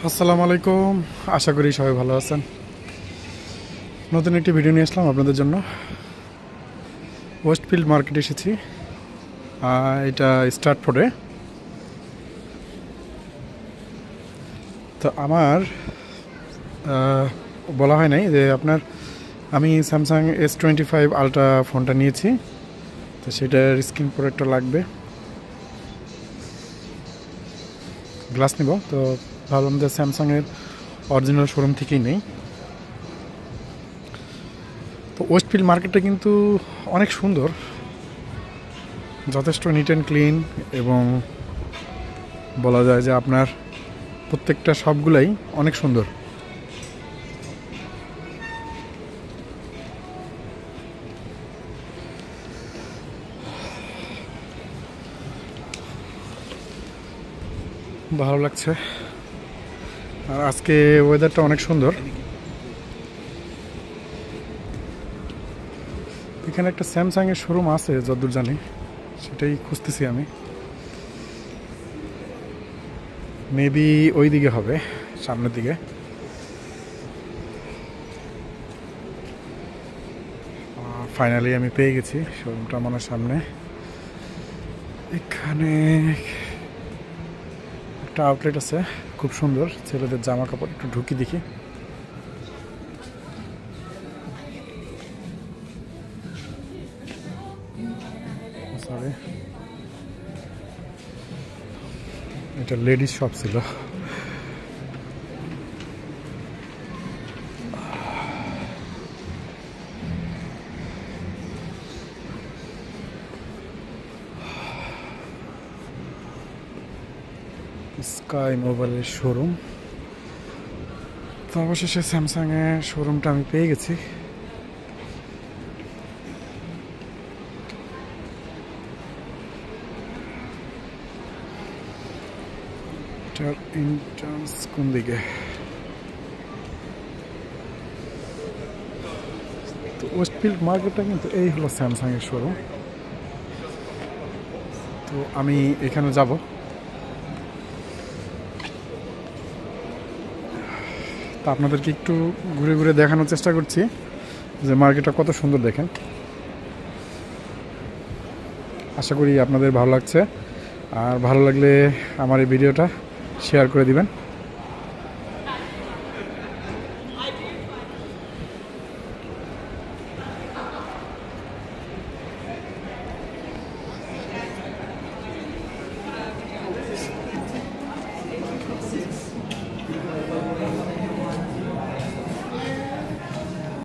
আসসালামু আলাইকুম। আশা করি সবাই ভালো আছেন। নতুন একটি ভিডিও নিয়ে আসলাম আপনাদের জন্য। ওয়েস্টফিল্ড মার্কেটে এসেছি। এটা স্টার্টফোর্ডে। তো আমার বলা হয় নাই যে আমি স্যামসাং S25 আলট্রা ফোনটা নিয়েছি। তো সেটার স্ক্রিন প্রোটেক্টর লাগবে, গ্লাস নিব। তো ভাবলাম যে স্যামসাংয়ের অরিজিনাল শোরুম থেকেই নেই। তো ওয়েস্টফিল্ড মার্কেটটা কিন্তু অনেক সুন্দর, যথেষ্ট নিট অ্যান্ড ক্লিন, এবং বলা যায় যে আপনার প্রত্যেকটা সবগুলাই অনেক সুন্দর। ভালো লাগছে। আর আজকে ওয়েদারটা অনেক সুন্দর। এখানে একটা স্যামসাংয়ের শোরুম আছে যতদূর জানি, সেটাই খুঁজতেছি আমি। মেবি ওই দিকে হবে, সামনের দিকে। ফাইনালি আমি পেয়ে গেছি শোরুমটা আমার সামনে। এখানে একটা আউটলেট আছে, খুব সুন্দর ছেলেদের জামা কাপড়। একটু ঢুকি দেখি। সরি, এটা লেডিস শপ ছিল। স্কাই মোবাইলের শোরুম। তো অবশেষে স্যামসাংয়ের শোরুমটা আমি পেয়ে গেছি। এটার এন্ট্রান্স কোন দিকে? তো ওয়েস্টফিল্ড মার্কেটটা কিন্তু এই হলো স্যামসাংয়ের শোরুম। তো আমি এখানে যাব। তা আপনাদেরকে একটু ঘুরে ঘুরে দেখানোর চেষ্টা করছি যে মার্কেটটা কত সুন্দর দেখেন। আশা করি আপনাদের ভালো লাগছে। আর ভালো লাগলে আমার এই ভিডিওটা শেয়ার করে দিবেন।